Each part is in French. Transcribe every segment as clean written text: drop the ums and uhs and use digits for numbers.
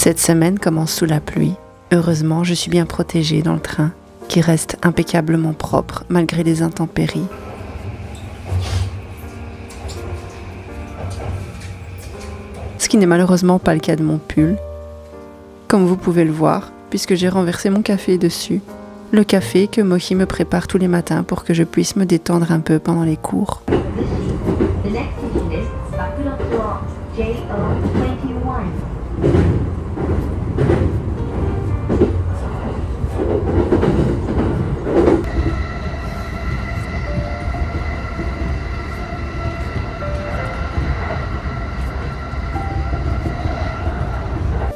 Cette semaine commence sous la pluie. Heureusement, je suis bien protégée dans le train, qui reste impeccablement propre malgré les intempéries. Ce qui n'est malheureusement pas le cas de mon pull, comme vous pouvez le voir, puisque j'ai renversé mon café dessus. Le café que Mohi me prépare tous les matins pour que je puisse me détendre un peu pendant les cours.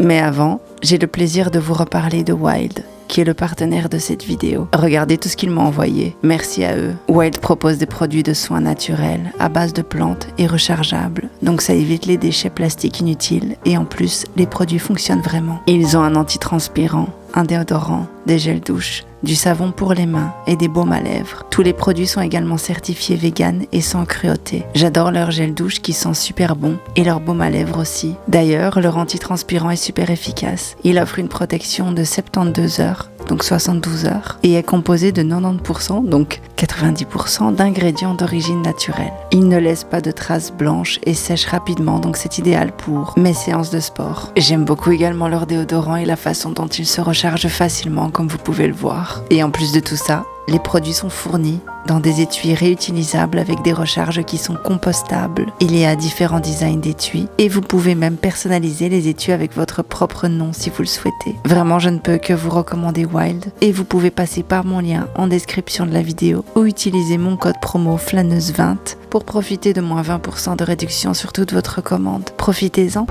Mais avant, j'ai le plaisir de vous reparler de Wild, qui est le partenaire de cette vidéo. Regardez tout ce qu'ils m'ont envoyé. Merci à eux. Wild propose des produits de soins naturels à base de plantes et rechargeables. Donc ça évite les déchets plastiques inutiles et en plus, les produits fonctionnent vraiment. Ils ont un antitranspirant, un déodorant, des gels douche, du savon pour les mains et des baumes à lèvres. Tous les produits sont également certifiés vegan et sans cruauté. J'adore leur gel douche qui sent super bon et leur baume à lèvres aussi. D'ailleurs, leur antitranspirant est super efficace. Il offre une protection de 72 heures, donc 72 heures, et est composé de 90%, donc 90% d'ingrédients d'origine naturelle. Il ne laisse pas de traces blanches et sèche rapidement, donc c'est idéal pour mes séances de sport. J'aime beaucoup également leur déodorant et la façon dont il se recharge facilement, comme vous pouvez le voir. Et en plus de tout ça, les produits sont fournis dans des étuis réutilisables avec des recharges qui sont compostables. Il y a différents designs d'étuis et vous pouvez même personnaliser les étuis avec votre propre nom si vous le souhaitez. Vraiment, je ne peux que vous recommander Wild et vous pouvez passer par mon lien en description de la vidéo ou utiliser mon code promo Flâneuse20 pour profiter de moins 20% de réduction sur toute votre commande. Profitez-en!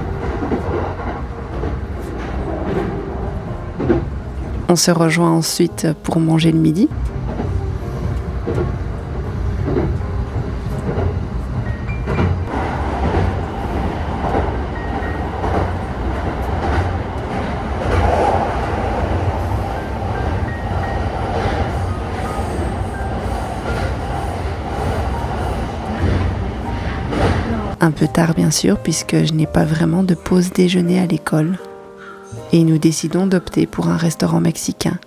On se rejoint ensuite pour manger le midi. Un peu tard bien sûr, puisque je n'ai pas vraiment de pause déjeuner à l'école. Et nous décidons d'opter pour un restaurant mexicain.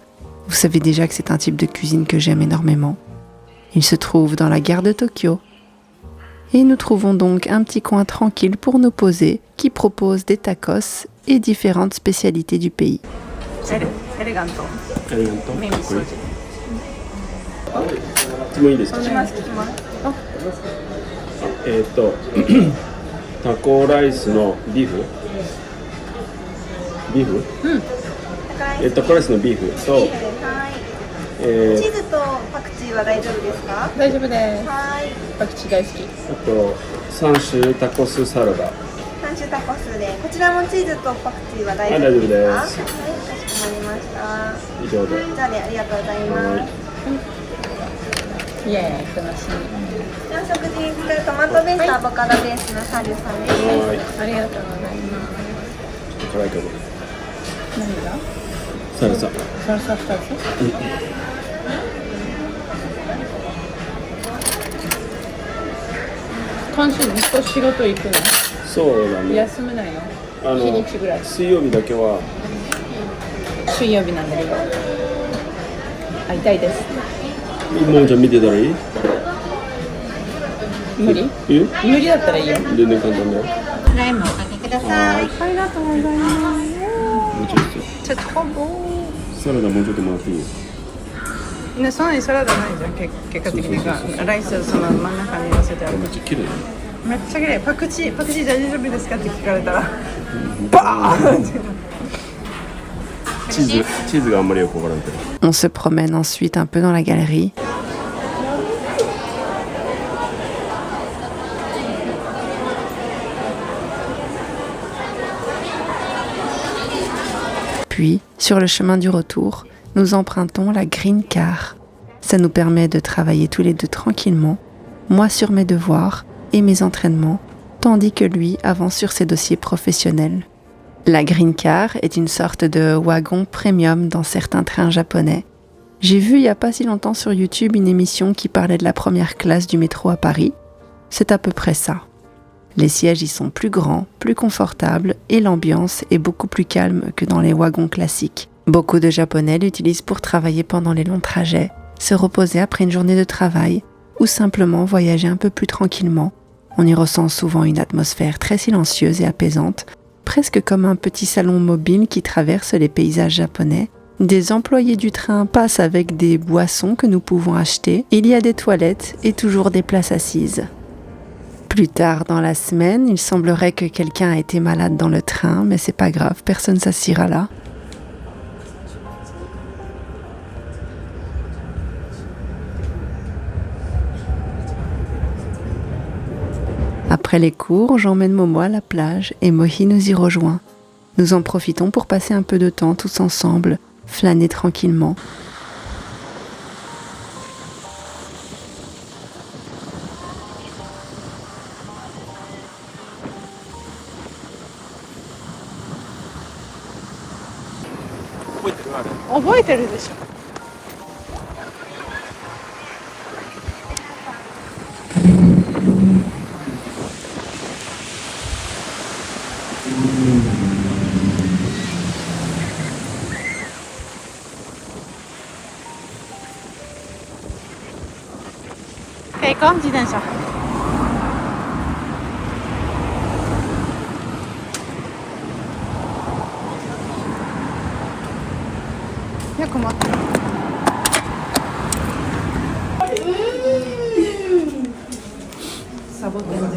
Vous savez déjà que c'est un type de cuisine que j'aime énormément. Il se trouve dans la gare de Tokyo. Et nous trouvons donc un petit coin tranquille pour nous poser, qui propose des tacos et différentes spécialités du pays. Taco rice no beef. Beef? タコライスのビーフと、チーズとパクチーは大丈夫ですか？大丈夫です。はい。パクチー大好き。あと3種タコスサラダ。3種タコスで、こちらもチーズとパクチーは大丈夫ですか？はい、大丈夫です。はい、かしこまりました。以上で。じゃあね、ありがとうございます。イエーイ、楽しみ。お食事に作るトマトベースとアボカドベースのサリュさんです。ありがとうございます。ちょっと辛いけど。何が？サルサ。サルサ2つ？今週ずっと仕事行くの？そうだね。休めないの？日にちぐらい。水曜日だけは。水曜日なんだけど。会いたいです。もうじゃあ見てたらいい？無理？無理だったらいいよ。全然簡単だよ。フライもおかけください。ありがとうございます。もうちょっと。ちょっとサラダもうちょっともらっていい？ね、そんなにサラダないじゃん、結果的にがライスをその真ん中に乗せてある。めっちゃ綺麗だね。めっちゃ綺麗。パクチー大丈夫ですかって聞かれたらバーンってチーズがあんまりよくわからんけど。On se promène ensuite un peu dans la galerie. Puis, sur le chemin du retour, nous empruntons la Green Car. Ça nous permet de travailler tous les deux tranquillement, moi sur mes devoirs et mes entraînements, tandis que lui avance sur ses dossiers professionnels. La Green Car est une sorte de wagon premium dans certains trains japonais. J'ai vu il n'y a pas si longtemps sur YouTube une émission qui parlait de la première classe du métro à Paris. C'est à peu près ça. Les sièges y sont plus grands, plus confortables et l'ambiance est beaucoup plus calme que dans les wagons classiques. Beaucoup de Japonais l'utilisent pour travailler pendant les longs trajets, se reposer après une journée de travail ou simplement voyager un peu plus tranquillement. On y ressent souvent une atmosphère très silencieuse et apaisante, presque comme un petit salon mobile qui traverse les paysages japonais. Des employés du train passent avec des boissons que nous pouvons acheter. Il y a des toilettes et toujours des places assises. Plus tard dans la semaine, il semblerait que quelqu'un a été malade dans le train, mais c'est pas grave, personne s'assiera là. Après les cours, j'emmène Momo à la plage et Mohi nous y rejoint. Nous en profitons pour passer un peu de temps tous ensemble, flâner tranquillement.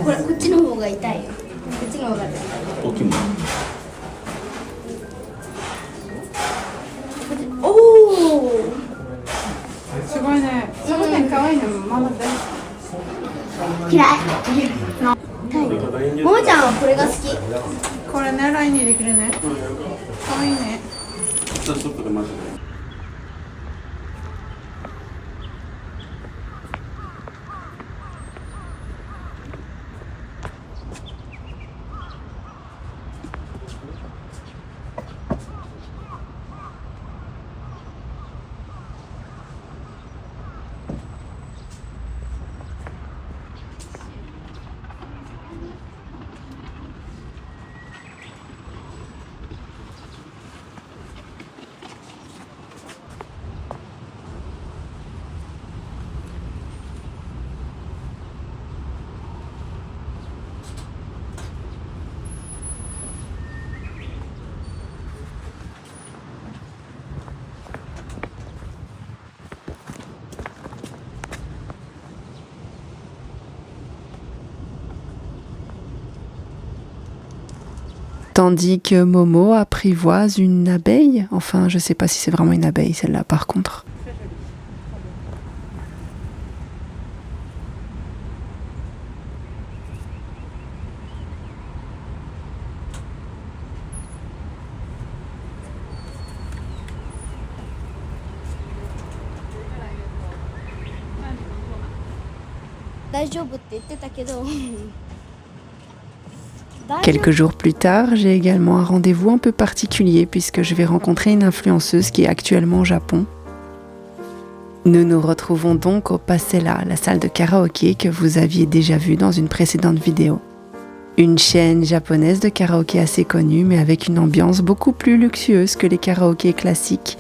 これこっちの方が痛いよ。こっちの方が痛い。大きいもん。おお。すごいね。サボテン可愛いのまだ大好嫌い。ももちゃんはこれが好き。き。これね、ラインにできるね。可愛いね。ちょっとで待って。Tandis que Momo apprivoise une abeille. Enfin, je sais pas si c'est vraiment une abeille celle-là par contre. Quelques jours plus tard, j'ai également un rendez-vous un peu particulier puisque je vais rencontrer une influenceuse qui est actuellement au Japon. Nous nous retrouvons donc au Pasella, la salle de karaoké que vous aviez déjà vue dans une précédente vidéo. Une chaîne japonaise de karaoké assez connue mais avec une ambiance beaucoup plus luxueuse que les karaokés classiques.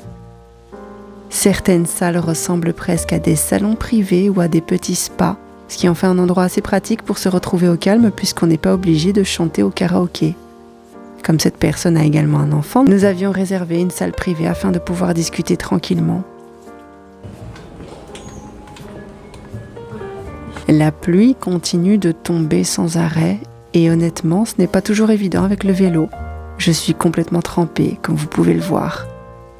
Certaines salles ressemblent presque à des salons privés ou à des petits spas, ce qui en fait un endroit assez pratique pour se retrouver au calme puisqu'on n'est pas obligé de chanter au karaoké. Comme cette personne a également un enfant, nous avions réservé une salle privée afin de pouvoir discuter tranquillement. La pluie continue de tomber sans arrêt et honnêtement, ce n'est pas toujours évident avec le vélo. Je suis complètement trempée, comme vous pouvez le voir.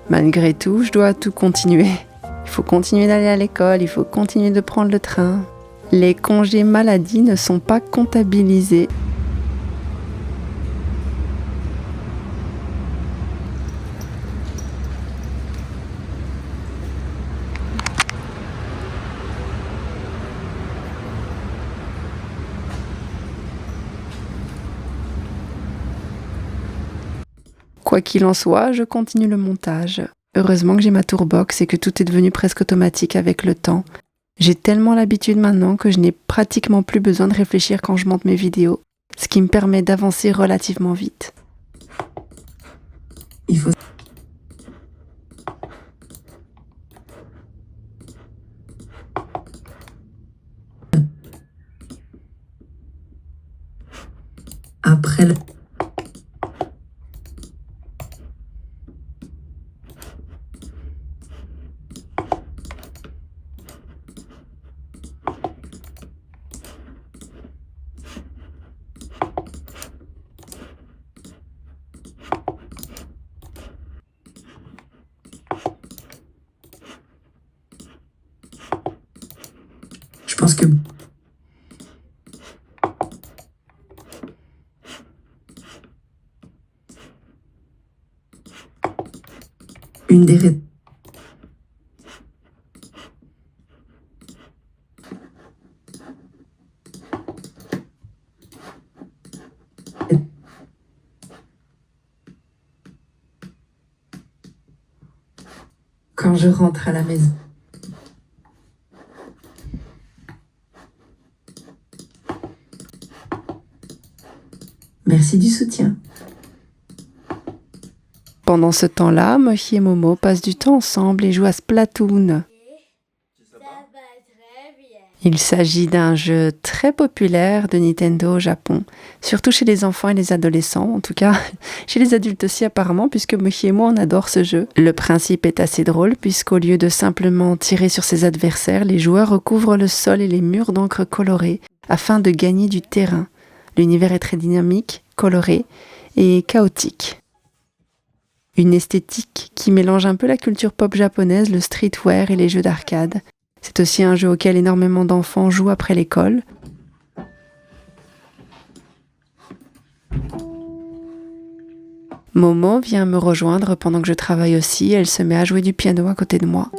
Malgré tout, je dois tout continuer. Il faut continuer d'aller à l'école, il faut continuer de prendre le train. Les congés maladie ne sont pas comptabilisés. Quoi qu'il en soit, je continue le montage. Heureusement que j'ai ma tourbox et que tout est devenu presque automatique avec le temps. J'ai tellement l'habitude maintenant que je n'ai pratiquement plus besoin de réfléchir quand je monte mes vidéos. ce qui me permet d'avancer relativement vite. Il faut... Après le... Je pense que... Une des raisons... Quand je rentre à la maison. Merci du soutien. Pendant ce temps-là, Mochi et Momo passent du temps ensemble et jouent à Splatoon. Il s'agit d'un jeu très populaire de Nintendo au Japon, surtout chez les enfants et les adolescents, en tout cas chez les adultes aussi apparemment, puisque Mochi et moi on adore ce jeu. Le principe est assez drôle puisqu'au lieu de simplement tirer sur ses adversaires, les joueurs recouvrent le sol et les murs d'encre colorée afin de gagner du terrain. L'univers est très dynamique, coloré et chaotique. Une esthétique qui mélange un peu la culture pop japonaise, le streetwear et les jeux d'arcade. C'est aussi un jeu auquel énormément d'enfants jouent après l'école. Momo vient me rejoindre pendant que je travaille aussi. Elle se met à jouer du piano à côté de moi.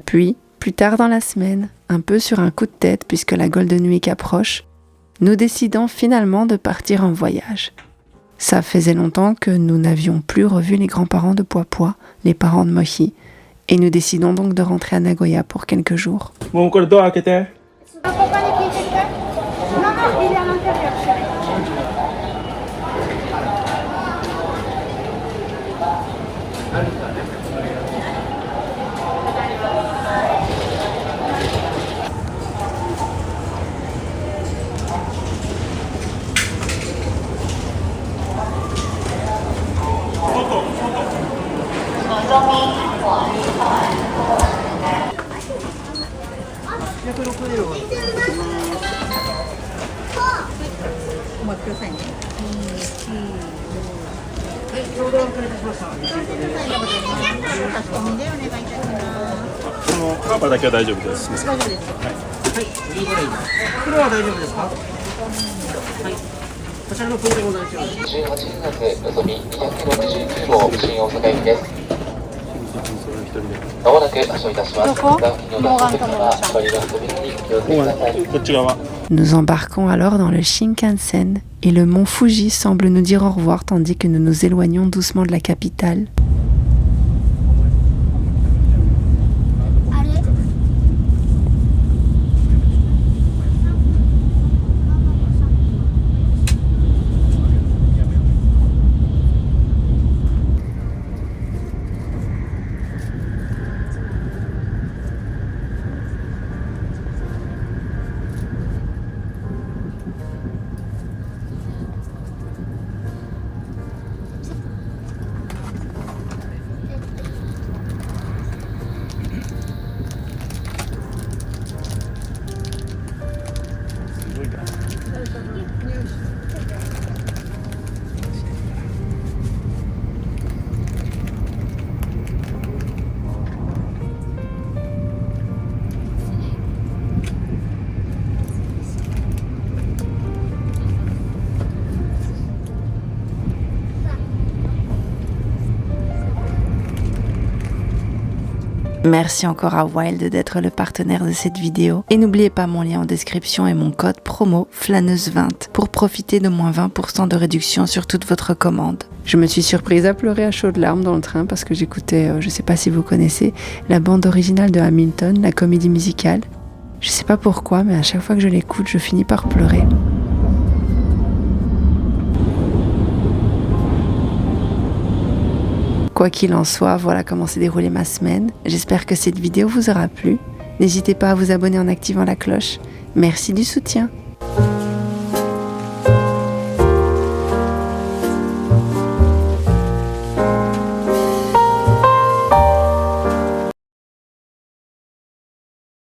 Puis, plus tard dans la semaine, un peu sur un coup de tête puisque la Golden Week approche, nous décidons finalement de partir en voyage. Ça faisait longtemps que nous n'avions plus revu les grands-parents de Poipoi, les parents de Mochi, et nous décidons donc de rentrer à Nagoya pour quelques jours. Bon,これドア開けて。カーパーだけは大丈夫です。大丈夫です。はい。これは大丈夫ですか？はい。こちらのプリでございます。18時発のぞみ269号新大阪行きです。まもなく発車いたします。どこ？こっち側。Nous embarquons alors dans le Shinkansen et le mont Fuji semble nous dire au revoir tandis que nous nous éloignons doucement de la capitale. Merci encore à Wild d'être le partenaire de cette vidéo. Et n'oubliez pas mon lien en description et mon code promo Flâneuse20 pour profiter de moins 20% de réduction sur toute votre commande. Je me suis surprise à pleurer à chaudes larmes dans le train parce que j'écoutais, je sais pas si vous connaissez, la bande originale de Hamilton, la comédie musicale. Je sais pas pourquoi, mais à chaque fois que je l'écoute, je finis par pleurer. Quoi qu'il en soit, voilà comment s'est déroulée ma semaine. J'espère que cette vidéo vous aura plu. N'hésitez pas à vous abonner en activant la cloche. Merci du soutien.